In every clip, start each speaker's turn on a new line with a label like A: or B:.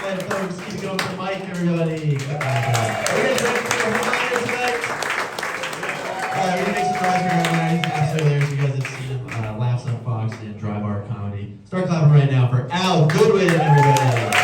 A: And folks, keep going for Mike, everybody. Are you guys ready for a reminder tonight? We're going to make some raspberry lemonade. Absolutely hilarious. You guys have seen him. Laughs on Fox and Dry Bar Comedy. Start clapping right now for Al Goodwin, everybody.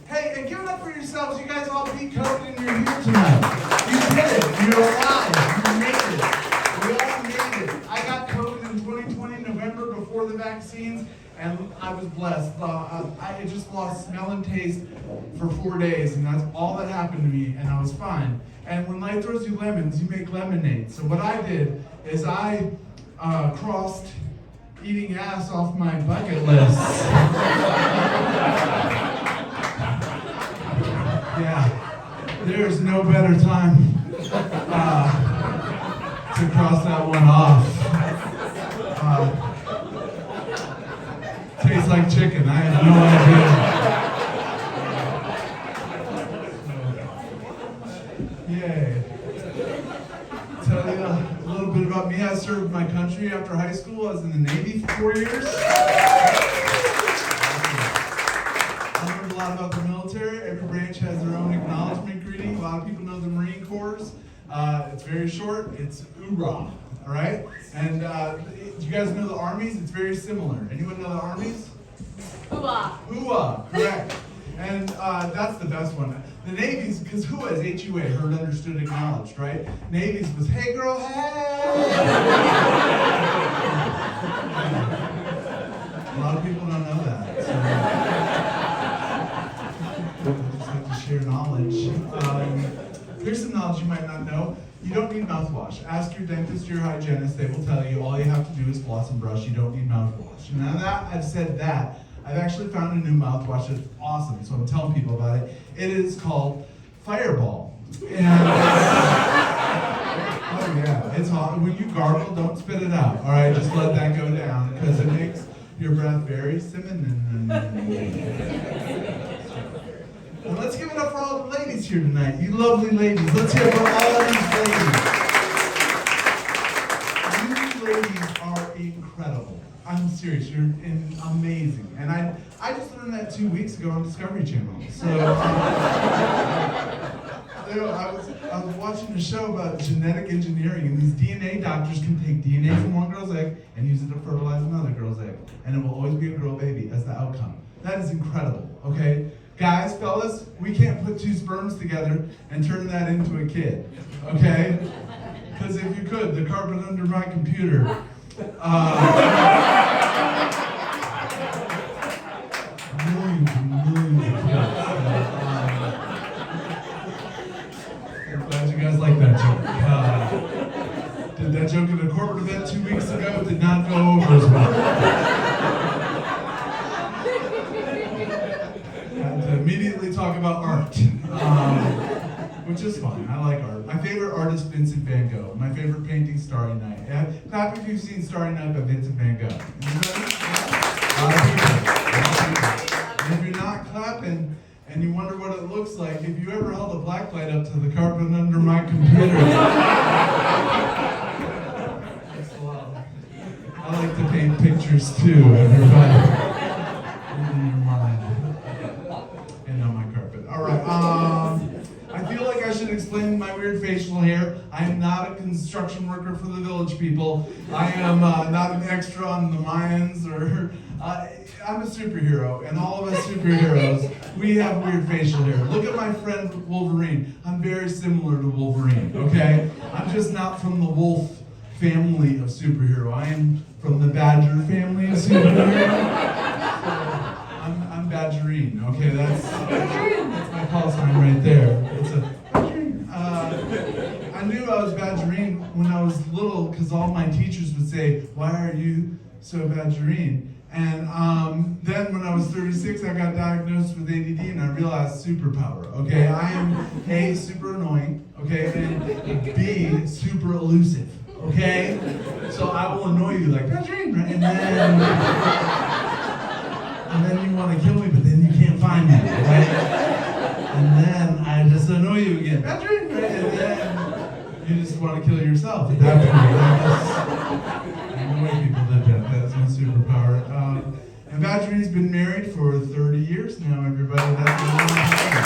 B: Hey, and give it up for yourselves. You guys all beat COVID and you're here tonight. You did it. You're alive. You made it. We all made it. I got COVID in 2020, November, before the vaccines, and I was blessed. I just lost smell and taste for 4 days, and that's all that happened to me, and I was fine. And when life throws you lemons, you make lemonade. So what I did is I crossed eating ass off my bucket list. Yeah, there's no better time to cross that one off. Tastes like chicken. I have no idea. Yay. Tell you a little bit about me. I served my country after high school. I was in the Navy for 4 years. I learned a lot about the military. Every branch has their own acknowledgement greeting. A lot of people know the Marine Corps. It's very short. It's hoorah. All right? And do you guys know the armies? It's very similar. Anyone know the armies?
C: Hooah.
B: Hooah, correct. And that's the best one. The Navy's, because hooah is H-U-A, heard, understood, acknowledged, right? Navy's was, hey girl, hey! A lot of people don't know that. So I just have to share knowledge. Here's some knowledge you might not know. You don't need mouthwash. Ask your dentist or your hygienist. They will tell you all you have to do is floss and brush. You don't need mouthwash. Now that I've said that, I've actually found a new mouthwash that's awesome, so I'm telling people about it. It is called Fireball. And, oh yeah, it's hot. When you gargle, don't spit it out, all right? Just let that go down, because it makes your breath very cinnamon. And let's give it up for all the ladies here tonight. You lovely ladies. Let's hear it for all these ladies. You ladies are incredible. I'm serious, you're amazing. And I just learned that 2 weeks ago on Discovery Channel. So, I was watching a show about genetic engineering, and these DNA doctors can take DNA from one girl's egg and use it to fertilize another girl's egg. And it will always be a girl baby as the outcome. That is incredible, okay? Guys, fellas, we can't put two sperms together and turn that into a kid, okay? Because if you could, the carbon under my computer, millions and millions of kids. I'm glad you guys like that joke. Did that joke at a corporate event 2 weeks ago? Did not go over as well. Had to immediately talk about art, which is fine. I like art. My favorite artist, Vincent van Gogh. My favorite painting, Starry Night. Clap if you've seen Starry Night by Vincent van Gogh. Anybody? A lot of people. And if you're not clapping and you wonder what it looks like, if you ever held a black light up to the carpet under my computer, I like to paint pictures too, everybody. In your mind. And on my carpet. All right. I feel like I should explain my weird facial hair. I am not a construction worker for the Village People. I am not an extra on the Mayans, or I'm a superhero, and all of us superheroes, we have weird facial hair. Look at my friend Wolverine. I'm very similar to Wolverine, okay? I'm just not from the wolf family of superhero. I am from the badger family of superhero. I'm Badgerine, okay? That's my call sign right there. It's a I knew I was Badgerine when I was little, because all my teachers would say, "Why are you so Badgerine?" And then when I was 36, I got diagnosed with ADD, and I realized superpower, okay? I am A, super annoying, okay, and B, super elusive, okay? So I will annoy you like, Patrick, right? And then you want to kill me, but then you can't find me, right? And then I just annoy you again, Patrick, right? And then you just want to kill yourself at that point. I annoy people to death. That's my superpower. And Badgerine's been married for 30 years now, everybody. That's a long time.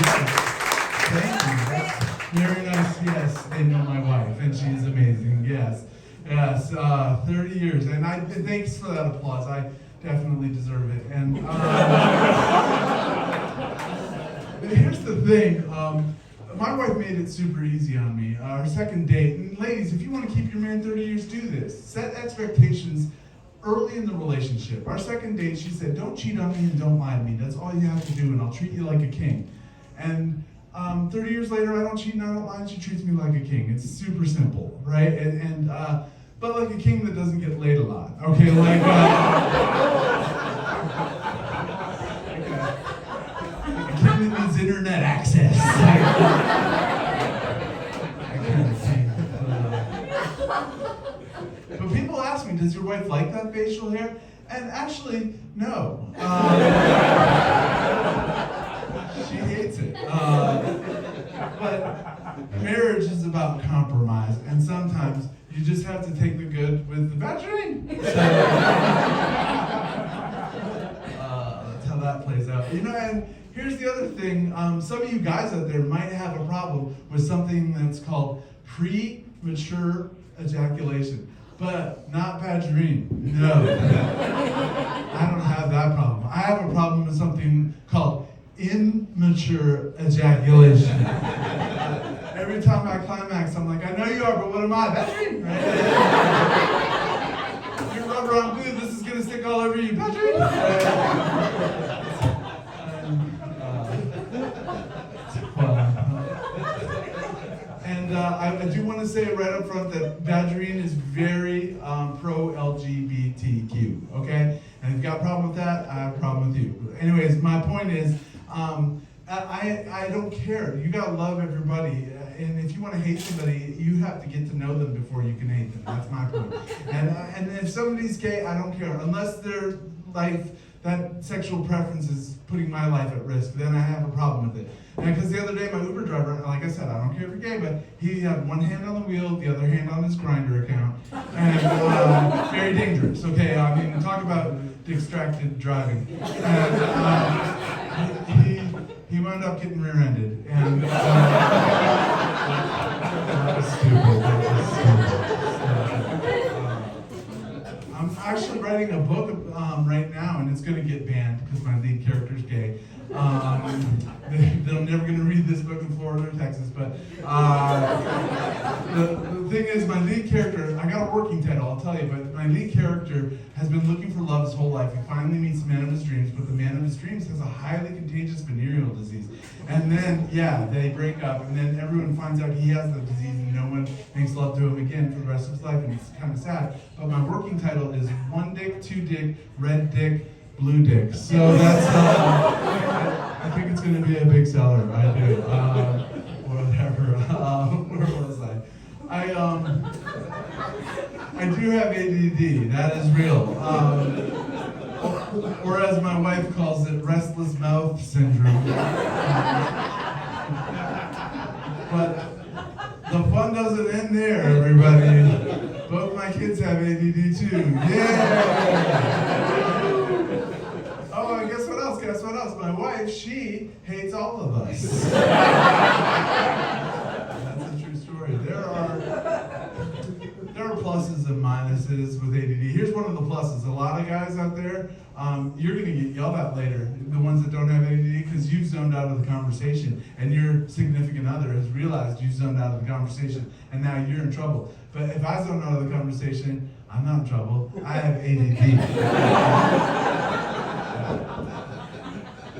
B: Yes. Thank you. That's very nice. Yes, they know my wife, and she's amazing. Yes. Yes, 30 years. And thanks for that applause. I definitely deserve it. And here's the thing. My wife made it super easy on me. Our second date, and ladies, if you want to keep your man 30 years, do this. Set expectations early in the relationship. Our second date, she said, don't cheat on me and don't lie to me. That's all you have to do, and I'll treat you like a king. And 30 years later, I don't cheat and I don't lie, and she treats me like a king. It's super simple, right? But like a king that doesn't get laid a lot. Okay, like a king that needs internet access. But people ask me, does your wife like that facial hair? And actually, no. She hates it. But marriage is about compromise, and sometimes you just have to take the good with the bad. That's how that plays out. And here's the other thing. Some of you guys out there might have a problem with something that's called premature ejaculation. But not Badgerine. No. I don't have that problem. I have a problem with something called immature ejaculation. Every time I climax, I'm like, I know you are, but what am I? Badgerine, right? You're rubber on glue. This is gonna stick all over you, Badgerine. I do want to say right up front that Badgerine is very pro-LGBTQ, okay? And if you've got a problem with that, I have a problem with you. Anyways, my point is, I don't care. You gotta love everybody. And if you want to hate somebody, you have to get to know them before you can hate them. That's my point. And if somebody's gay, I don't care. Unless their life, that sexual preference is putting my life at risk, then I have a problem with it. And because the other day, my Uber driver, like I said, I don't care if you're gay, but he had one hand on the wheel, the other hand on his Grindr account, and very dangerous. Okay, I mean, talk about distracted driving. And he wound up getting rear-ended, and that was stupid. I'm actually writing a book right now, and it's going to get banned because my lead character's gay. They're never going to read this book in Florida or Texas, but the thing is, my lead character, I got a working title, I'll tell you, but my lead character has been looking for love his whole life. He finally meets the man of his dreams, but the man of his dreams has a highly contagious venereal disease. And then, they break up, and then everyone finds out he has the disease, and no one makes love to him again for the rest of his life, and it's kind of sad. But my working title is One Dick, Two Dick, Red Dick, Blue Dick. So that's, I think it's going to be a big seller. I do. Whatever. Where was I? I do have ADD. That is real. Or as my wife calls it, restless mouth syndrome. But the fun doesn't end there, everybody. Both my kids have ADD too. Yeah! Oh, and guess what else? Guess what else? My wife, she hates all of us. That's a true story. There are pluses and minuses with ADD. Here's one of the pluses. A lot of guys out there, you're going to get yelled at later, the ones that don't have ADD, because you've zoned out of the conversation, and your significant other has realized you zoned out of the conversation, and now you're in trouble. But if I zone out of the conversation, I'm not in trouble. I have ADD.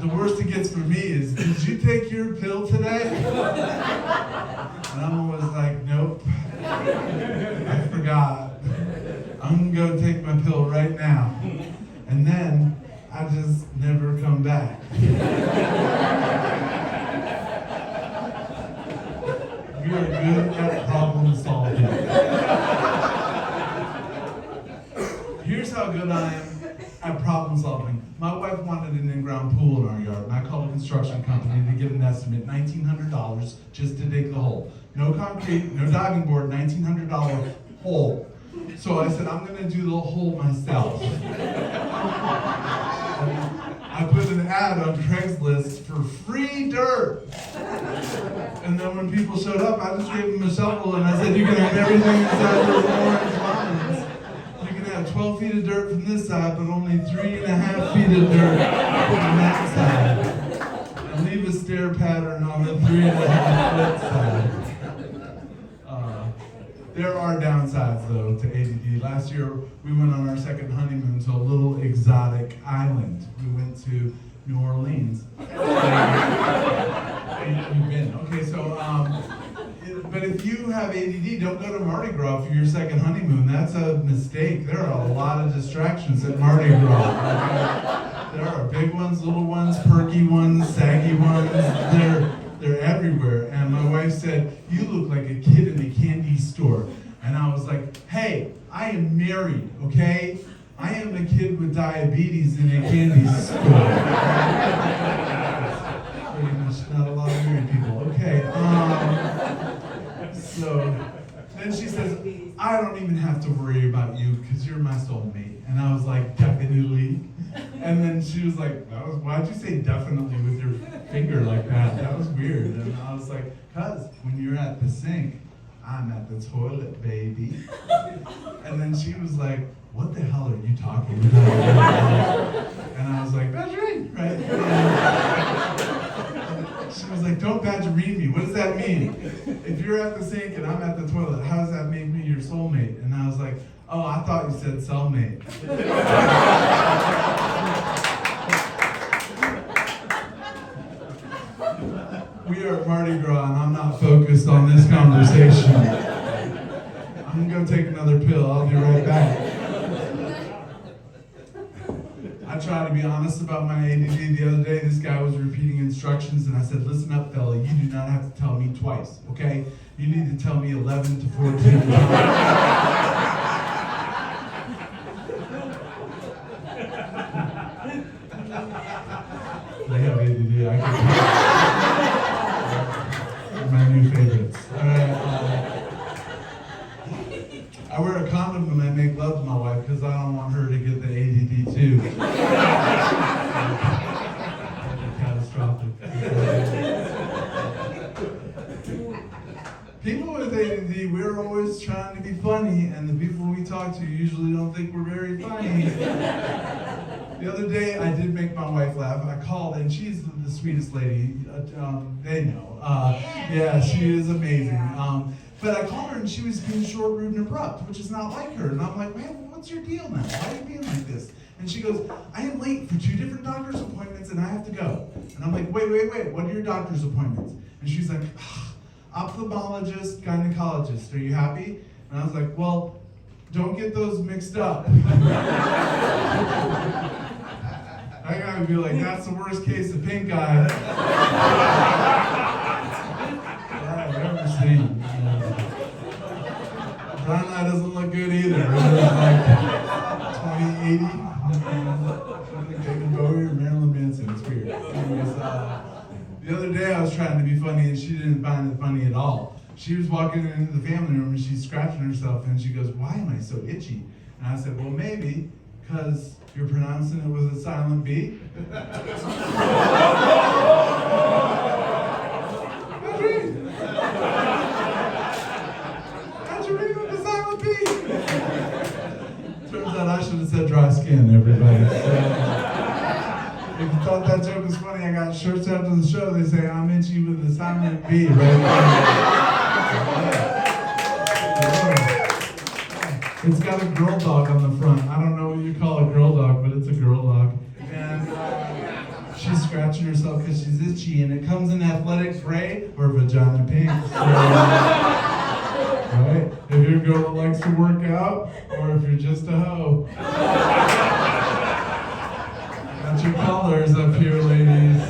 B: The worst it gets for me is, did you take your pill today? And I'm always like, nope. I forgot. I'm going to take my pill right now. And then I just never come back. We are good at problem solving. Here's how good I am at problem solving. My wife wanted an in-ground pool in our yard, and I called a construction company to get an estimate, $1,900 just to dig the hole. No concrete, no diving board, $1,900 hole. So I said, I'm gonna do the hole myself. I put an ad on Craigslist for free dirt. And then when people showed up, I just gave them a shovel and I said, you can have everything inside those orange lines. You can have 12 feet of dirt from this side, but only 3.5 feet of dirt from that side. And leave a stair pattern on the 3.5 foot side. There are downsides, though, to ADD. Last year, we went on our second honeymoon to a little exotic island. We went to New Orleans. You've been. Okay, so, but if you have ADD, don't go to Mardi Gras for your second honeymoon. That's a mistake. There are a lot of distractions at Mardi Gras. There are big ones, little ones, perky ones, saggy ones. They're everywhere. And my wife said, you look like a kid in a candy store. And I was like, hey, I am married, okay? I am a kid with diabetes in a candy store. Pretty much not a lot of married people. Okay. So then she says, I don't even have to worry about you because you're my soulmate. And I was like, definitely. And then she was like, why'd you say definitely with your finger like that? That was weird. And I was like, cause when you're at the sink, I'm at the toilet, baby. And then she was like, what the hell are you talking about? And I was like, that's right, right? And she was like, don't badgerine me. What does that mean? If you're at the sink and I'm at the toilet, how does that make me your soulmate? And I was like, oh, I thought you said cellmate. We are at Mardi Gras and I'm not focused on this conversation. I'm gonna go take another pill. I'll be right back. I try to be honest about my ADD. The other day, this guy was repeating instructions and I said, listen up, fella, you do not have to tell me twice, okay? You need to tell me 11 to 14 times. They have ADD. I can. They're my new favorites. All right. I wear a condom when I make love to my wife because I don't want her to get the ADD too. Catastrophic. People with ADD, we're always trying to be funny, and the people we talk to usually don't think we're very funny. The other day, I did make my wife laugh. I called, and she's the sweetest lady. They know. Yeah, she is amazing. But I called her, and she was being short, rude, and abrupt, which is not like her. And I'm like, man, what's your deal now? Why are you being like this? And she goes, I am late for 2 different doctor's appointments, and I have to go. And I'm like, wait. What are your doctor's appointments? And she's like, ophthalmologist, gynecologist. Are you happy? And I was like, well, don't get those mixed up. I gotta be like, that's the worst case of pink eye I've ever seen. Brown eye doesn't look good either. It was like 2080. David Bowie or Marilyn Manson. It's weird. Anyways, the other day I was trying to be funny and she didn't find it funny at all. She was walking into the family room and she's scratching herself and she goes, why am I so itchy? And I said, well, maybe because you're pronouncing it with a silent B. That's right. How'd you read it with a silent B? Turns out I should have said dry skin, everybody. So, if you thought that joke was funny, I got shirts after the show. They say, I'm itchy with a silent B, right? It's got a girl dog on the front. I don't know what you call a girl dog, but it's a girl dog. And she's scratching herself because she's itchy, and it comes in athletic gray or vagina pink. So, right? If you're a girl that likes to work out, or if you're just a hoe. Got your colors up here, ladies.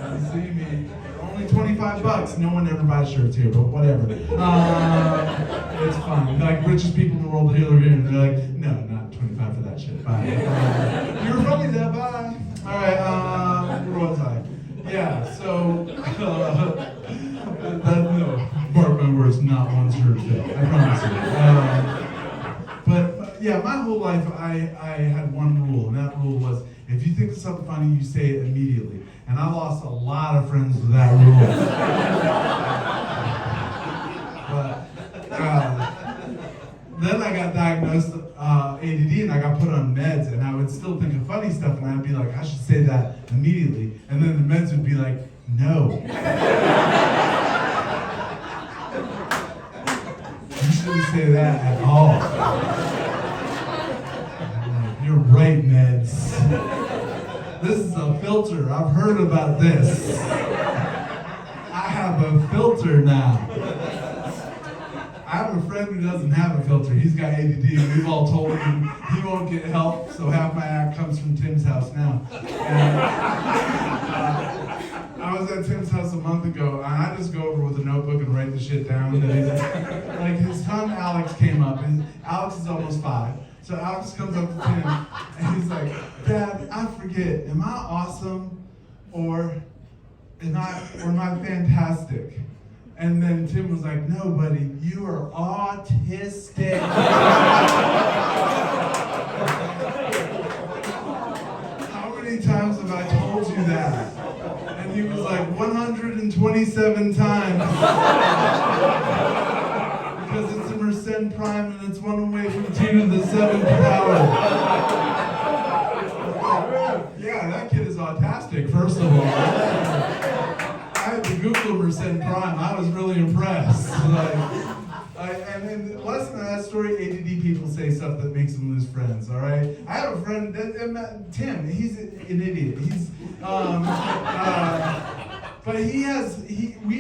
B: You see me. only $25. No one ever buys shirts here, but whatever. It's fun. Like, richest people in the world here, and they're like, no, not 25 for that shit. Bye. You were funny there. Bye. All right. Where was I? Yeah. So, no, mark my words, not one shirt fit. I promise you. But yeah, my whole life I had one rule, and that rule was if you think of something funny, you say it immediately. And I lost a lot of friends with that rule. But then I got diagnosed ADD, and I got put on meds, and I would still think of funny stuff, and I'd be like, I should say that immediately. And then the meds would be like, no. You shouldn't say that at all. You're right, meds. This is a filter. I've heard about this. I have a filter now. I have a friend who doesn't have a filter. He's got ADD, and we've all told him he won't get help, so half my act comes from Tim's house now. And, I was at Tim's house a month ago, and I just go over with a notebook and write the shit down. Like, his son Alex came up, and Alex is almost 5. So Alex comes up to Tim, and he's like, Dad, I forget, am I awesome, or am I fantastic? And then Tim was like, no, buddy, you are autistic. How many times have I told you that? And he was like, 127 times. Because it's a Mersenne prime and it's 1 away from 2 to the 7th power. Yeah, that kid is autistic, first of all. I had to Google Mersenne prime. I was really impressed. And then the lesson of that story, ADD people say stuff that makes them lose friends, all right? I have a friend, Tim, he's an idiot. But we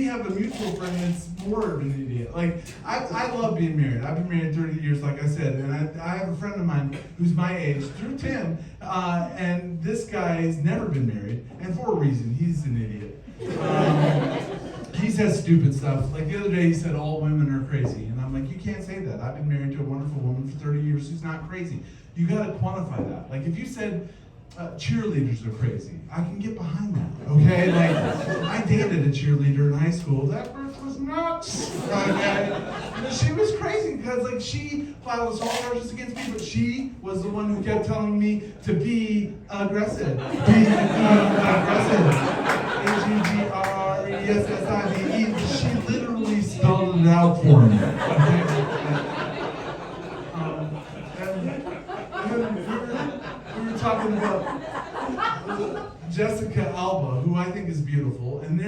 B: have a mutual friend that's more of an idiot. Like, I love being married. I've been married 30 years, like I said, and I have a friend of mine who's my age, through Tim, and this guy has never been married, and for a reason, he's an idiot. He says stupid stuff. Like the other day he said all women are crazy. And I'm like, you can't say that. I've been married to a wonderful woman for 30 years who's not crazy. You gotta quantify that. Like if you said cheerleaders are crazy, I can get behind that, okay? Like I dated a cheerleader in high school. That bitch was nuts, okay? She was crazy because like she filed assault charges against me, but she was the one who kept telling me to be aggressive. Be aggressive. AGGRRESSIVE. She literally spelled it out for me. Okay? We were talking about Jessica Alba, who I think is beautiful, and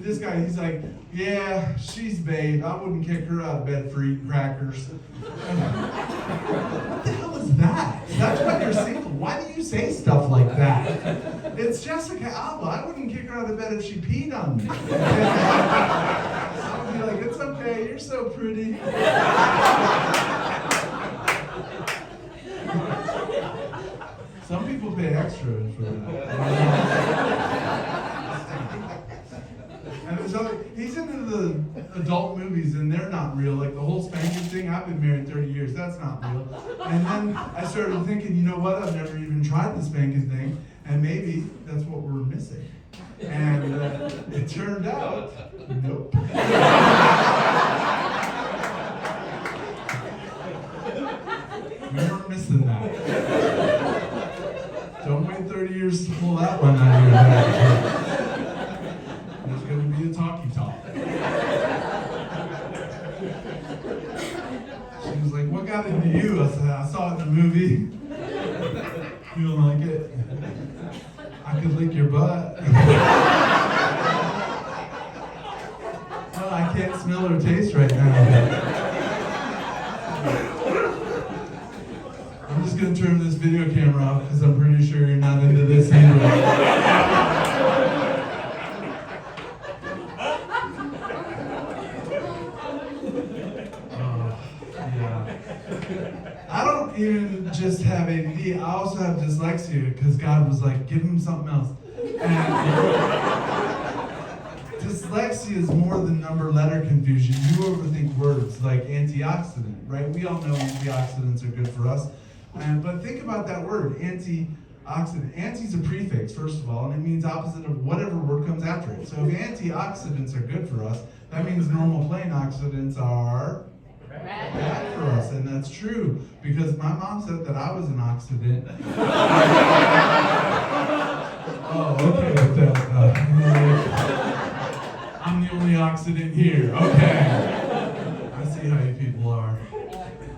B: this guy, he's like, yeah, she's babe. I wouldn't kick her out of bed for eating crackers. What the hell is that? That's why you're single. Why do you say stuff like that? It's Jessica Alba. I wouldn't kick her out of bed if she peed on me. I would be like, it's okay, you're so pretty. Some people pay extra for that. And he's into the adult movies and they're not real. Like the whole spanking thing, I've been married 30 years, that's not real. And then I started thinking, you know what, I've never even tried the spanking thing, and maybe that's what we're missing. And it turned out, nope. We weren't missing that. Don't wait 30 years to pull that one out of your bag. There's going to be a talkie talk. She was like, what got into you? I said, I saw it in a movie. You don't like it? I could lick your butt. Well, I can't smell or taste right now. I'm just going to turn this video camera off because I'm pretty sure you're not into this anyway. I don't even just have ADD, I also have dyslexia because God was like, give him something else. And dyslexia is more than number-letter confusion. You overthink words like antioxidant, right? We all know antioxidants are good for us. But think about that word, antioxidant. Anti's a prefix, first of all, and it means opposite of whatever word comes after it. So if antioxidants are good for us, that means normal plain oxidants are bad for us, and that's true because my mom said that I was an oxidant. Oh, okay, Bethesda. I'm the only oxidant here. Okay. I see how you people are.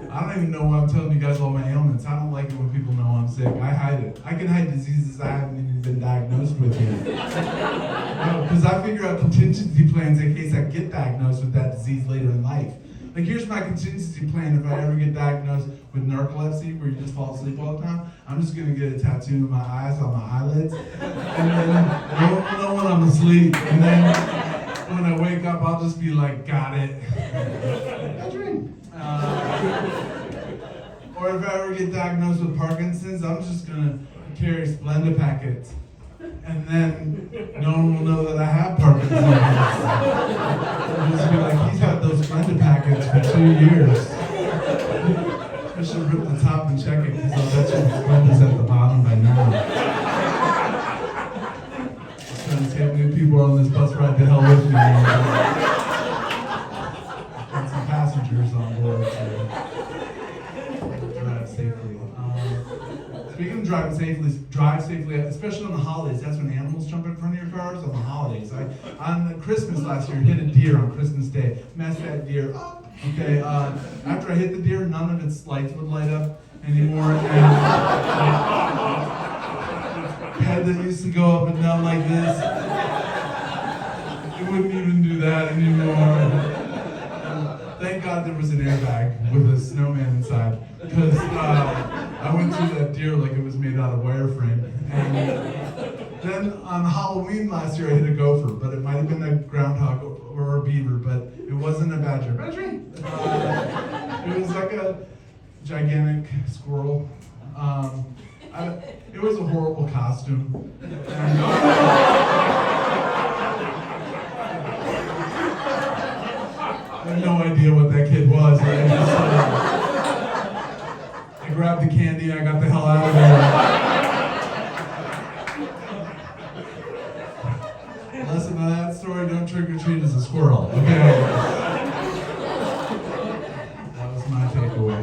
B: I don't even know why I'm telling you guys all my ailments. I don't like it when people know I'm sick. I hide it. I can hide diseases I haven't even been diagnosed with yet. Because I figure out contingency plans in case I get diagnosed with that disease later in life. Like, here's my contingency plan if I ever get diagnosed with narcolepsy, where you just fall asleep all the time. I'm just going to get a tattoo in my eyes on my eyelids. And then no one will know when I'm asleep. And then when I wake up, I'll just be like, got it. I drink. Or if I ever get diagnosed with Parkinson's, I'm just going to carry Splenda packets. And then no one will know that I have Parkinson's. They'll just be like, he's had those Splenda packets for 2 years. I should rip the top and check it, because I'll bet you the Splenda's at the bottom by now. I'm trying to see how many people are on this bus ride to hell with me. Got some passengers on board to drive safely. Speaking of driving safely, drive safely, especially on the holidays. That's when animals jump in front of your cars on the holidays. On Christmas last year, hit a deer on Christmas Day. Messed that deer up. Okay, after I hit the deer, none of its lights would light up anymore. And head that used to go up and down like this, it wouldn't even do that anymore. Thank God there was an airbag with a snowman inside, because I went through that deer like it was made out of wireframe. And then on Halloween last year, I hit a gopher, but it might have been a groundhog or a beaver, but it wasn't a badger. It was like a gigantic squirrel. It was a horrible costume. And, I had no idea what that kid was. I grabbed the candy, I got the hell out of there. Lesson of that story, don't trick or treat as a squirrel, okay? That was my takeaway.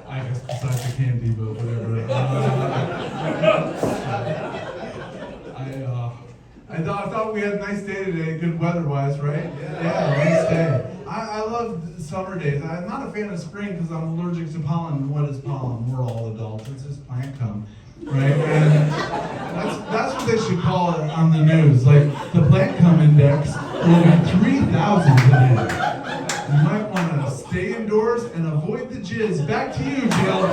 B: I guess besides the candy, but whatever. I thought we had a nice day today, good weather-wise, right? Yeah, nice day. I love summer days. I'm not a fan of spring because I'm allergic to pollen. And what is pollen? We're all adults. It's just plant cum, right? And that's what they should call it on the news. Like, the plant cum index will be 3,000 today. You might want to stay indoors and avoid the jizz. Back to you, Jill.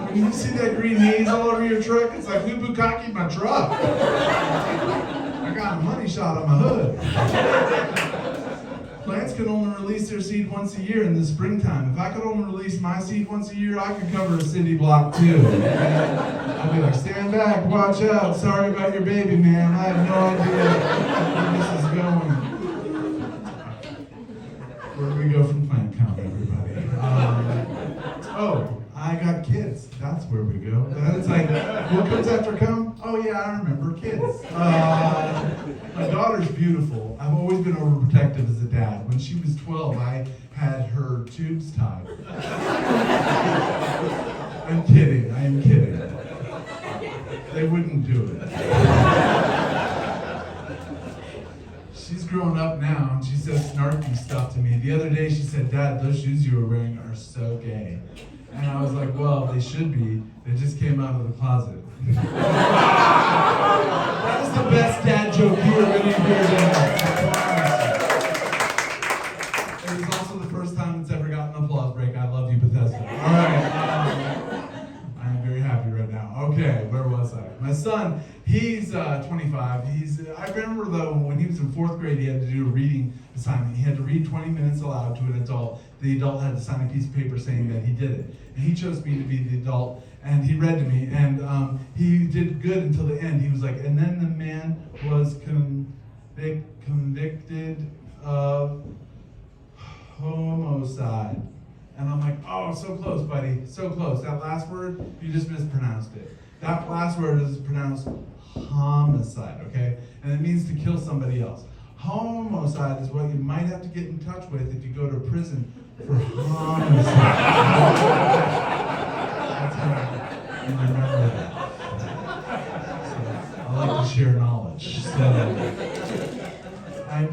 B: When you see that green haze all over your truck, it's like, who bukkakied my truck? I got a money shot on my hood. Plants can only release their seed once a year in the springtime. If I could only release my seed once a year, I could cover a city block too. I'd be like, stand back, watch out, sorry about your baby, man. I have no idea where this is going. Where do we go from plant count, everybody? I got kids. That's where we go. It's like, what comes after come? Oh yeah, I remember kids. My daughter's beautiful. I've always been overprotective as a dad. When she was 12, I had her tubes tied. I'm kidding. I am kidding. They wouldn't do it. She's grown up now, and she says snarky stuff to me. The other day, she said, "Dad, those shoes you were wearing are so gay." And I was like, well, they should be. They just came out of the closet. That is the best dad joke you are going to hear tonight. It was also the first time it's ever gotten an applause break. I love you, Bethesda. All right. I am very happy right right now. Okay, where was I? My son, he's 25. I remember though when he was in 4th grade, he had to do a reading assignment. He had to read 20 minutes aloud to an adult. The adult had to sign a piece of paper saying that he did it. And he chose me to be the adult, and he read to me, and he did good until the end. He was like, and then the man was convicted of homicide. And I'm like, oh, so close, buddy, so close. That last word, you just mispronounced it. That last word is pronounced homicide, okay? And it means to kill somebody else. Homicide is what you might have to get in touch with if you go to prison for homicide. That's how I remember that. So, I like to share knowledge. So, I'm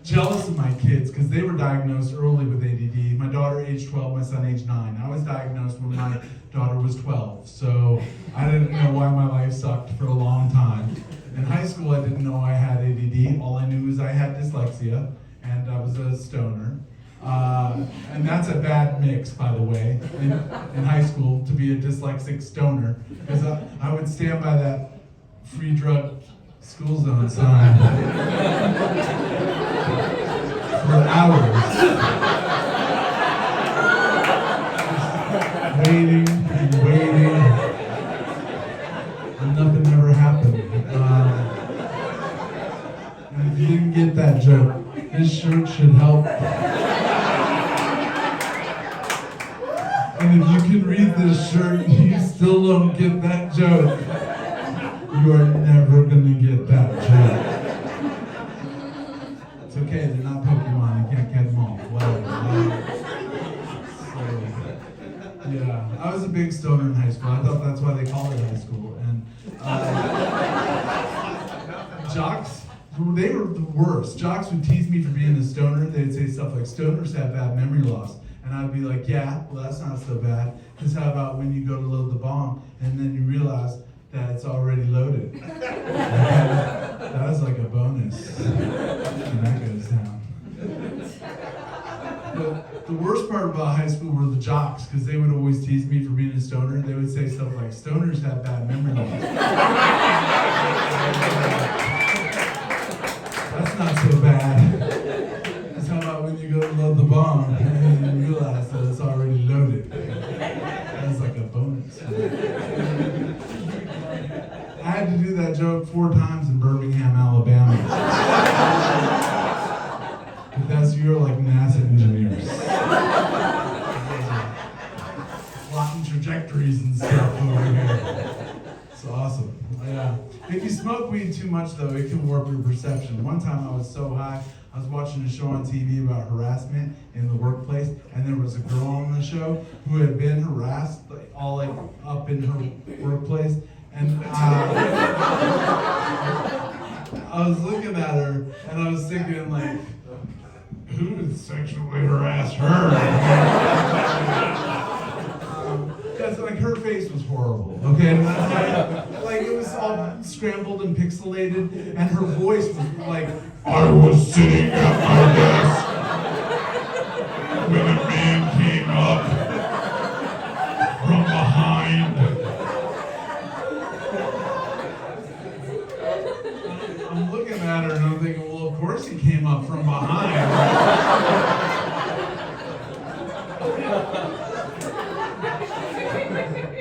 B: jealous of my kids because they were diagnosed early with ADD. My daughter age 12, my son age 9. I was diagnosed when my daughter was 12, so I didn't know why my life sucked for a long time. In high school, I didn't know I had ADD. All I knew was I had dyslexia, and I was a stoner. And that's a bad mix, by the way, in high school, to be a dyslexic stoner, because I would stand by that free drug school zone sign for hours, waiting and waiting, and nothing ever happened. And if you didn't get that joke, this shirt should help. And if you can read this shirt and you still don't get that joke, you are never gonna get that joke. It's okay, they're not Pokemon, you can't catch them all. Whatever. So, yeah, I was a big stoner in high school. I thought that's why they called it high school. And jocks, they were the worst. Jocks would tease me for being a stoner. They'd say stuff like, stoners have bad memory loss. And I'd be like, yeah, well, that's not so bad. Because how about when you go to load the bomb and then you realize that it's already loaded? That was like a bonus. And that goes down. The worst part about high school were the jocks, because they would always tease me for being a stoner. They would say stuff like, stoners have bad memory loss. That's not so bad. Because how about when you go to load the bomb and you realize that it's already loaded? That's like a bonus. I had to do that joke 4 times in Birmingham, Alabama. Because you're like NASA engineers. Plotting trajectories and stuff over here. It's awesome. Yeah. If you smoke weed too much, though, it can warp your perception. One time I was so high, I was watching a show on TV about harassment in the workplace, and there was a girl on the show who had been harassed, all up in her workplace. And I was looking at her, and I was thinking, like, who would sexually harass her? Because like her face was horrible, okay? And like it was all scrambled and pixelated, and her voice was like, I was sitting at my desk when a man came up from behind. I'm looking at her and I'm thinking, well, of course he came up from behind.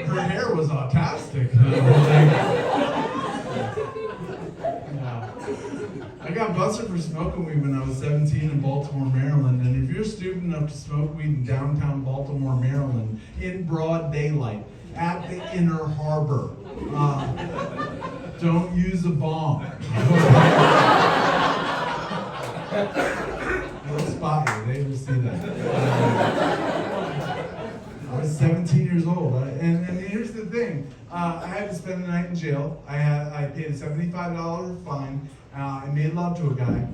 B: Her hair was autistic. I got busted for smoking weed when I was 17 in Baltimore, Maryland. And if you're stupid enough to smoke weed in downtown Baltimore, Maryland, in broad daylight, at the Inner Harbor, don't use a bomb. They'll spot you. They will see that. I was 17 years old, and here's the thing. I had to spend the night in jail. I paid a $75 fine. I made love to a guy.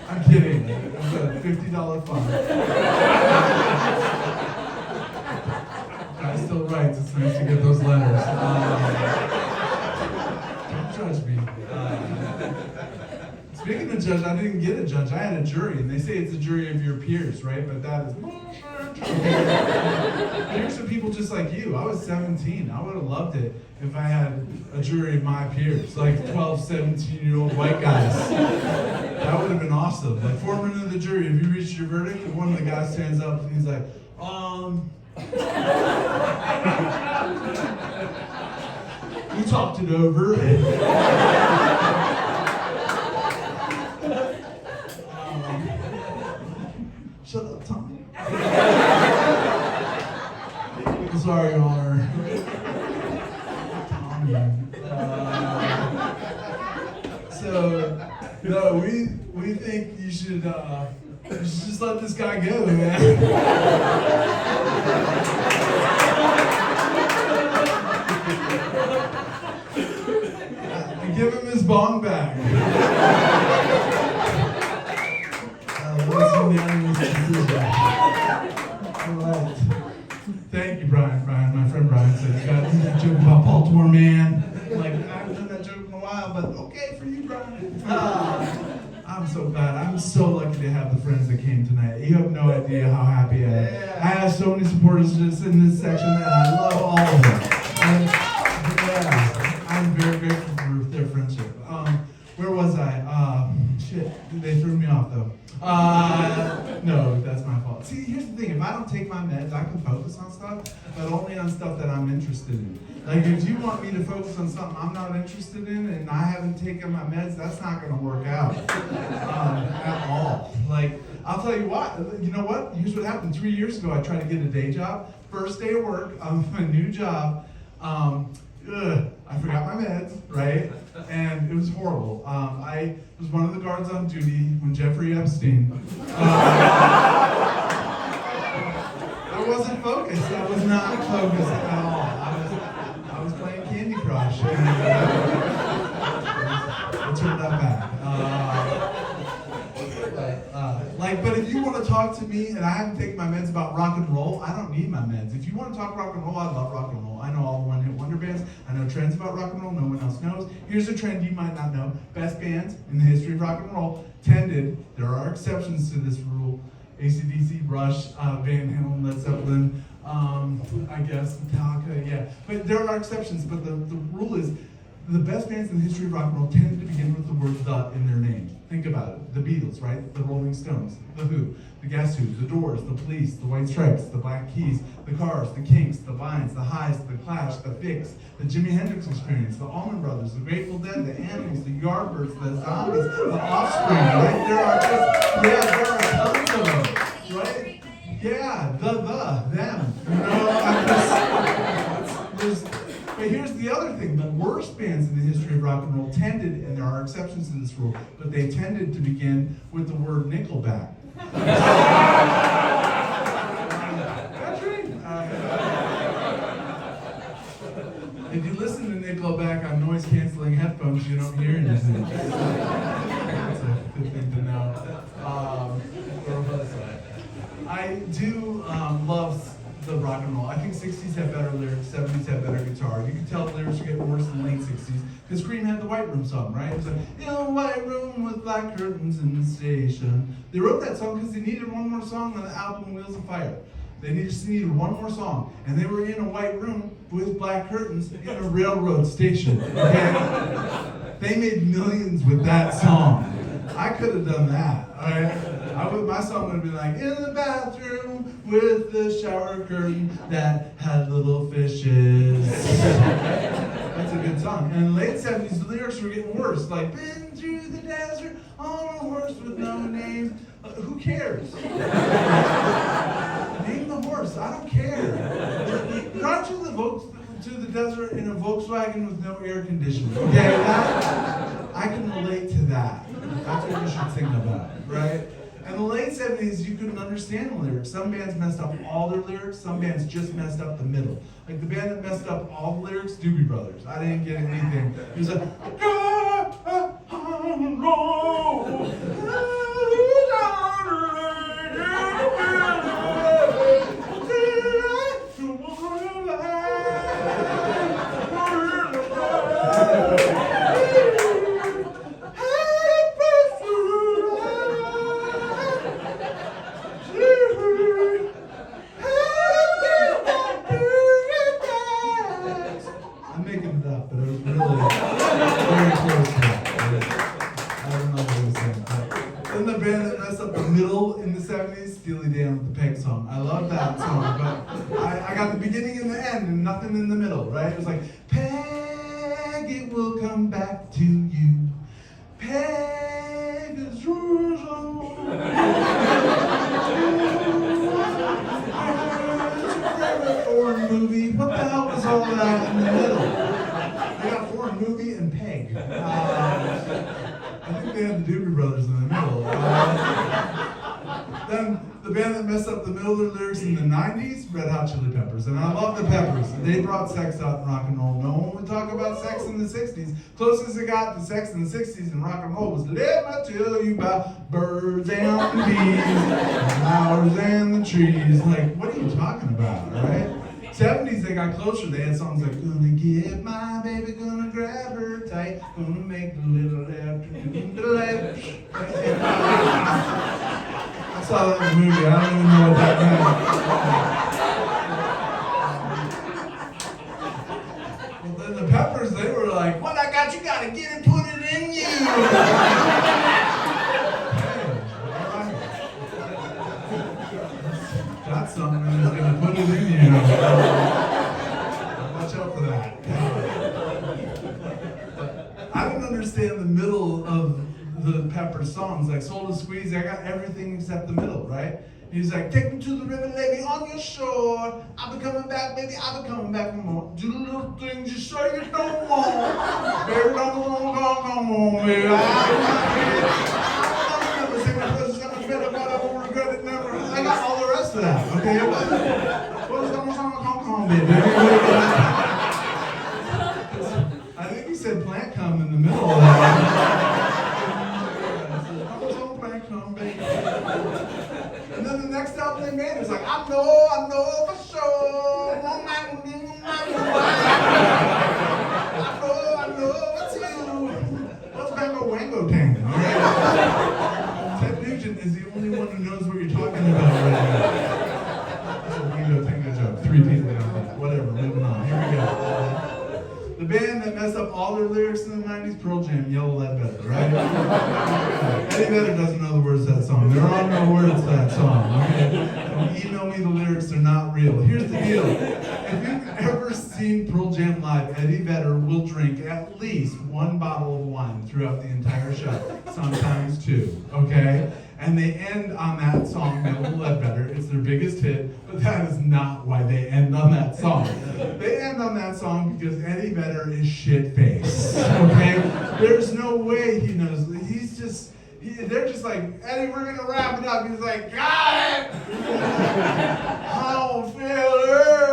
B: I'm kidding. It was a $50 fine. Guy still writes. It's nice to get those letters. Don't judge me. Speaking Speaking of judge, I didn't get a judge. I had a jury, and they say it's a jury of your peers, right? But that is peers are people just like you. I was 17. I would have loved it if I had a jury of my peers, like 12, 17-year-old white guys. That would have been awesome. Like, foreman of the jury, have you reached your verdict? And one of the guys stands up and he's like, we talked it over. Shut up, Tommy. Sorry, Your Honor. Tommy. No, we think you should just let this guy go, man. Give him his bong bag. Alright. Thank you, Brian. My friend Brian said you got that joke about Baltimore, man. I'm like, I haven't done that joke in a while, but okay for you, Brian. I'm so glad. I'm so lucky to have the friends that came tonight. You have no idea how happy I am. I have so many supporters just in this section, and I love all of them. And, I'm very grateful for their friendship. Where was I? Shit, they threw me off though. No, that's my fault. See, here's the thing, if I don't take my meds, I can focus on stuff, but only on stuff that I'm interested in. Like, if you want me to focus on something I'm not interested in and I haven't taken my meds, that's not gonna work out at all. Like, I'll tell you what, you know what? Here's what happened. 3 years ago, I tried to get a day job. First day of work, my new job, I forgot my meds, right? And it was horrible. I was one of the guards on duty when Jeffrey Epstein. I wasn't focused. I was not focused at all. I was playing Candy Crush. And, it turned out bad. But if you want to talk to me and I haven't taken my meds about rock and roll, I don't need my meds. If you want to talk rock and roll, I love rock and roll. I know all the one-hit wonder bands. I know trends about rock and roll no one else knows. Here's a trend you might not know. Best bands in the history of rock and roll tended, there are exceptions to this rule, AC/DC, Rush, Van Halen, Led Zeppelin, I guess Metallica, yeah. But there are exceptions, but the rule is the best bands in the history of rock and roll tended to begin with the word "the" in their name. Think about it. The Beatles, right? The Rolling Stones, The Who, the Guess Who, the Doors, the Police, the White Stripes, the Black Keys, the Cars, the Kinks, the Vines, the Highs, the Clash, the Fix, the Jimi Hendrix Experience, the Allman Brothers, the Grateful Dead, the Animals, the Yardbirds, the Zombies, the Offspring, right? There are tons of them, right? Yeah, them. You know, but here's the other thing. The worst bands in the history of rock and roll tended, and there are exceptions to this rule, but they tended to begin with the word Nickelback. That's right. If you listen to Nickelback on noise-canceling headphones, you don't hear anything. That's a good thing to know. I do love the rock and roll. I think 60s had better lyrics, 70s had better guitar. You can tell the lyrics were getting worse in the late 60s because Cream had the White Room song, right? It was like, in a white room with black curtains in the station. They wrote that song because they needed one more song on the album Wheels of Fire. They just needed one more song. And they were in a white room with black curtains in a railroad station, okay? They made millions with that song. I could have done that, all right? My song would have been like, in the bathroom with the shower curtain that had little fishes. That's a good song. And in the late 70s, the lyrics were getting worse. Like, been through the desert on a horse with no name. Who cares? Name the horse. I don't care. Drive to the desert in a Volkswagen with no air conditioning. Okay, I can relate to that. That's what you should sing about, right? In the late 70s, you couldn't understand the lyrics. Some bands messed up all their lyrics, some bands just messed up the middle. Like the band that messed up all the lyrics, Doobie Brothers. I didn't get anything. It was like, Steely Dan with the Peg song. I love that song, but I got the beginning and the end and nothing in the middle, right? It was like, Peg, it will come back to you. Peg is yours on. Foreign movie. What the hell was all that in the middle? They got foreign movie and Peg. I think they had the Doobie Brothers in the middle. Then the band that messed up the middle of their lyrics in the 90s, Red Hot Chili Peppers. And I love the Peppers. They brought sex out in rock and roll. No one would talk about sex in the 60s. Closest it got to sex in the 60s in rock and roll was Let Me Tell You About Birds and the Bees, Flowers and the Trees. Like, what are you talking about, right? 70s, they got closer. They had songs like, gonna get my baby, gonna grab her tight, gonna make a little afternoon delight. I saw that in the movie. I don't even know what that meant. Well, then the Peppers, they were like, what I got, you gotta get it, put it in you. Got something that's gonna put it in you. Watch out for that. I didn't understand the middle of the Pepper songs, like Soul to Squeeze. I got everything except the middle, right? He's like, take me to the river, lady, on your shore. I'll be coming back, baby, I'll be coming back for more. Do the little things you say you don't want. Baby, come on, baby. I got all the rest of that, okay? What's going on, baby? I think he said plant come in the middle of that. Plant come, baby. And then the next album they made was like, I know for sure. I know it's you. What's Bango Wango Tango, all right? Ted Nugent is the only one who knows what you're talking about right now. That's a Wango Tango joke. 3 people now. Whatever, moving on. Here we go. The band that messed up all their lyrics in the 90s, Pearl Jam, Yellow Ledbetter, right? Eddie Vedder doesn't know the words to that song. There are no words to that song, okay? Don't email me the lyrics, they're not real. Here's the deal. If you've ever seen Pearl Jam live, Eddie Vedder will drink at least 1 bottle of wine throughout the entire show, sometimes 2, okay? And they end on that song, Yellow Ledbetter. It's their biggest hit, but that is not why they end on that song. They end on that song because Eddie Vedder is shit-faced, okay? There's no way he knows. He's just, they're just like, Eddie, we're gonna wrap it up. He's like, got it! I don't feel it.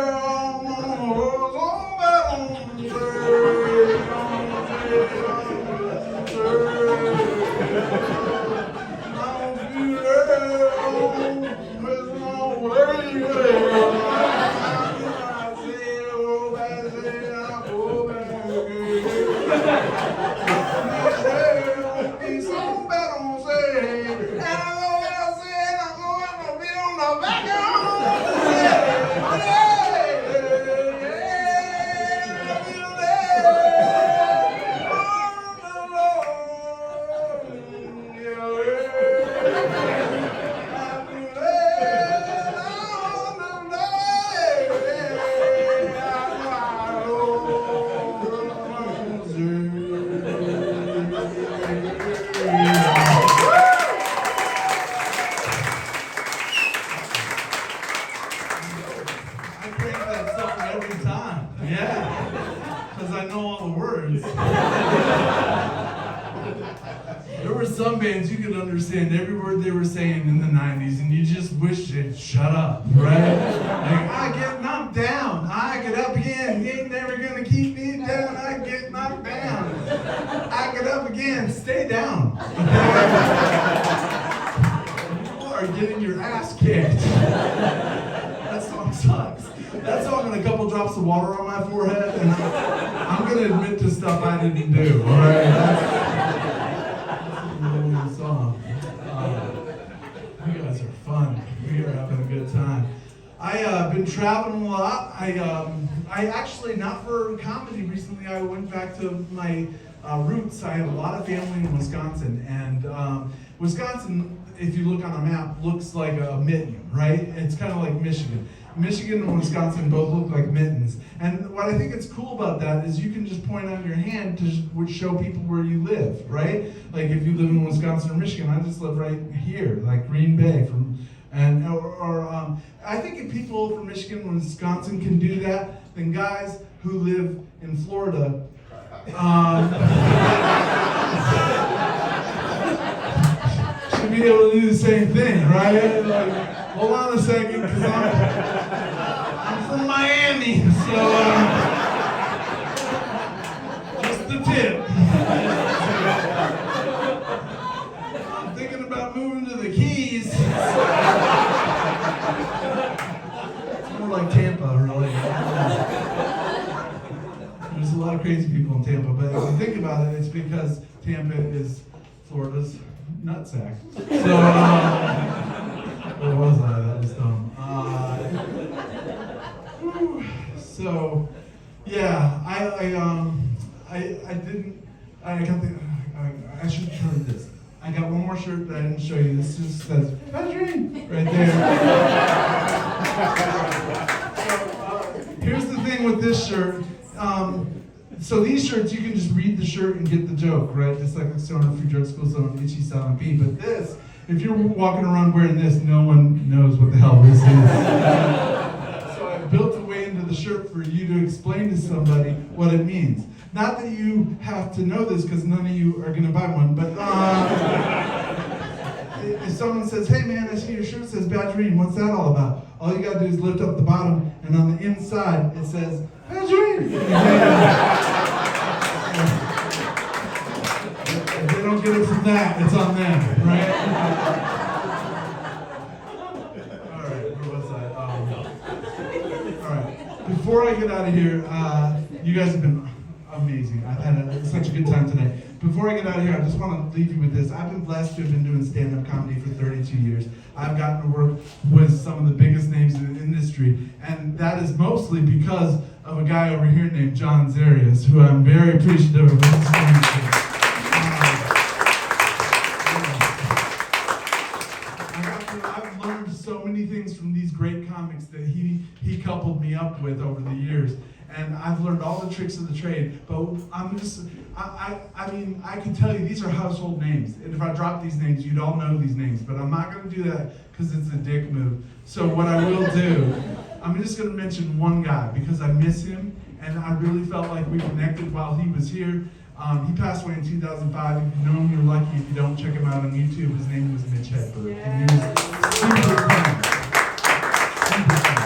B: Some bands you could understand every word they were saying in the 90s and you just wish they'd shut up, right? Like, I get knocked down, I get up again, you ain't never gonna keep me down, I get knocked down. I get up again, stay down. You are getting your ass kicked. That song sucks. That song and a couple drops of water on my forehead, and I'm gonna admit to stuff I didn't do, alright? Song. You guys are fun. We are having a good time. I've been traveling a lot. I actually, not for comedy recently, I went back to my roots. I have a lot of family in Wisconsin, and Wisconsin if you look on a map, looks like a mitten, right? It's kind of like Michigan. Michigan and Wisconsin both look like mittens. And what I think is cool about that is you can just point on your hand to show people where you live, right? Like if you live in Wisconsin or Michigan, I just live right here, like Green Bay. I think if people from Michigan and Wisconsin can do that, then guys who live in Florida should be able to do the same thing, right? Like, hold on a second, because I'm from Miami, so just the tip. I'm thinking about moving to the Keys. It's more like Tampa, really. There's a lot of crazy people in Tampa, but if you think about it, it's because Tampa is Florida's nutsack. So, where was I? That was dumb. So, yeah, I should show you this. I got one more shirt that I didn't show you. This just says Badgerine right there. So, here's the thing with this shirt. So these shirts, you can just read the shirt and get the joke, right? Just like the Stoner Free Drug School, Stoner Itchy Silent B. But this, if you're walking around wearing this, no one knows what the hell this is. So I built a way into the shirt for you to explain to somebody what it means. Not that you have to know this, because none of you are going to buy one, but if someone says, hey man, I see your shirt says Badgerine, what's that all about? All you got to do is lift up the bottom, and on the inside it says Badgerine. If they don't get it from that, it's on them, right? Alright, where was I? Alright, before I get out of here, you guys have been amazing. I've had such a good time tonight. Before I get out of here, I just want to leave you with this. I've been blessed to have been doing stand-up comedy for 32 years. I've gotten to work with some of the biggest names in the industry, and that is mostly because of a guy over here named John Zarius, who I'm very appreciative of his friendship. I've learned so many things from these great comics that he coupled me up with over the years. And I've learned all the tricks of the trade, but I mean, I can tell you these are household names. And if I drop these names, you'd all know these names, but I'm not gonna do that because it's a dick move. So what I will do, I'm just gonna mention one guy because I miss him, and I really felt like we connected while he was here. He passed away in 2005. If you know him, you're lucky. If you don't, check him out on YouTube. His name was Mitch Hedberg. Yeah. And he was super fun. Super fun.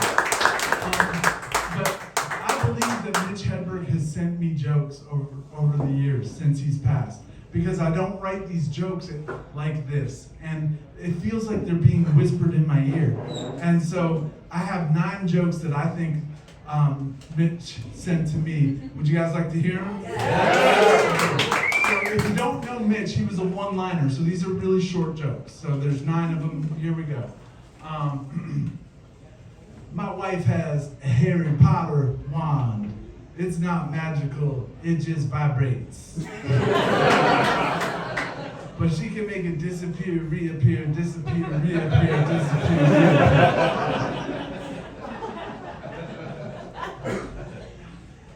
B: Mitch Hedberg has sent me jokes over the years since he's passed, because I don't write these jokes like this, and it feels like they're being whispered in my ear. And so I have 9 jokes that I think Mitch sent to me. Would you guys like to hear them? Yeah. So if you don't know Mitch, he was a one-liner, so these are really short jokes. So there's 9 of them. Here we go. My wife has a Harry Potter wand. It's not magical, it just vibrates. But she can make it disappear, reappear, disappear, reappear, disappear, reappear.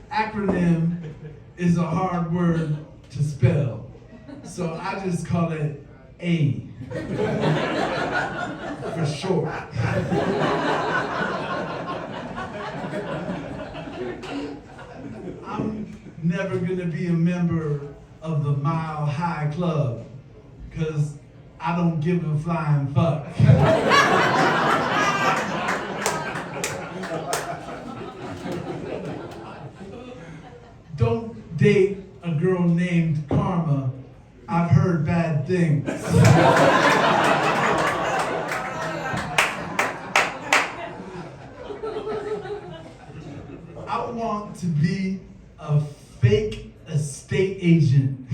B: Acronym is a hard word to spell, so I just call it A for short. I'm never gonna be a member of the Mile High Club, cause I don't give a flying fuck. Don't date a girl named Karma. I've heard bad things. I want to be a fake estate agent.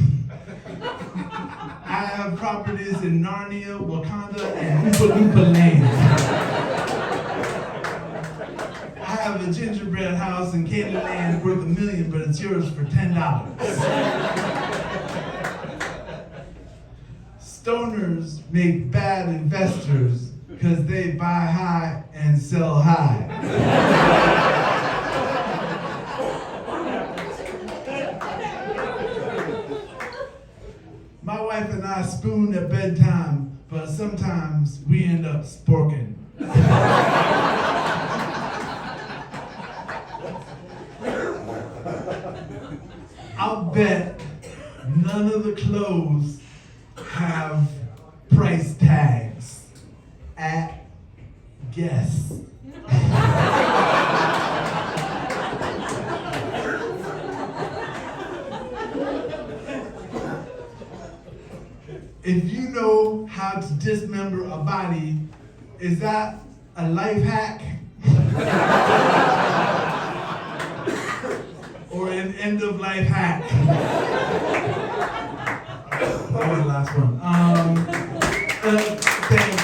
B: I have properties in Narnia, Wakanda, and Oompa Loompa Land. I have a gingerbread house in Candyland worth $1 million, but it's yours for $10. Stoners make bad investors because they buy high and sell high. My wife and I spoon at bedtime, but sometimes we end up sporking. I'll bet none of the clothes have price tags. At guess. If you know how to dismember a body, is that a life hack? Or an end of life hack? That was the last one. Thank you.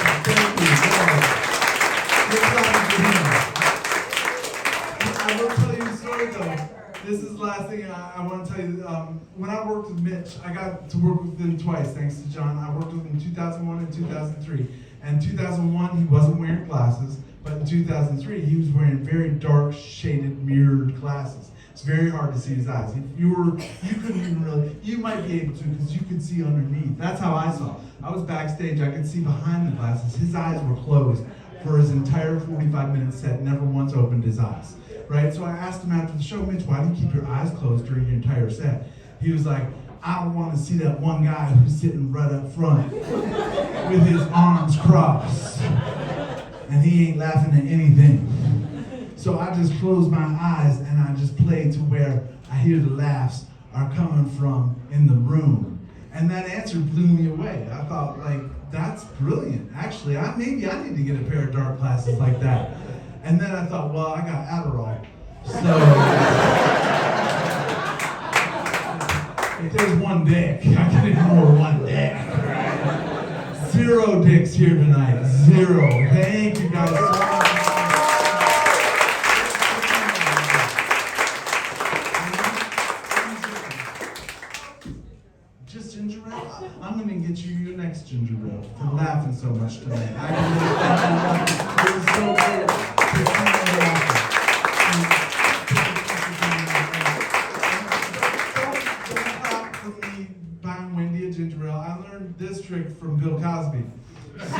B: I will tell you a story though. This is the last thing I want to tell you. When I worked with Mitch, I got to work with him twice, thanks to John. I worked with him in 2001 and 2003. And in 2001, he wasn't wearing glasses, but in 2003, he was wearing very dark, shaded, mirrored glasses. It's very hard to see his eyes. If you couldn't even really, you might be able to because you could see underneath. That's how I saw. I was backstage, I could see behind the glasses. His eyes were closed for his entire 45-minute set, never once opened his eyes. Right? So I asked him after the show, Mitch, why do you keep your eyes closed during your entire set? He was like, I don't want to see that one guy who's sitting right up front with his arms crossed. And he ain't laughing at anything. So I just close my eyes and I just play to where I hear the laughs are coming from in the room. And that answer blew me away. I thought, like, that's brilliant. Actually, maybe I need to get a pair of dark glasses like that. And then I thought, well, I got Adderall. So if there's one dick, I can ignore one dick. Right? 0 dicks here tonight. 0. Thank you guys so much. Just ginger ale? I'm gonna get you your next ginger ale for laughing so much tonight. I really thank you. It was so good to see you laughing. Don't clap for me buying Wendy a ginger ale. I learned this trick from Bill Cosby. So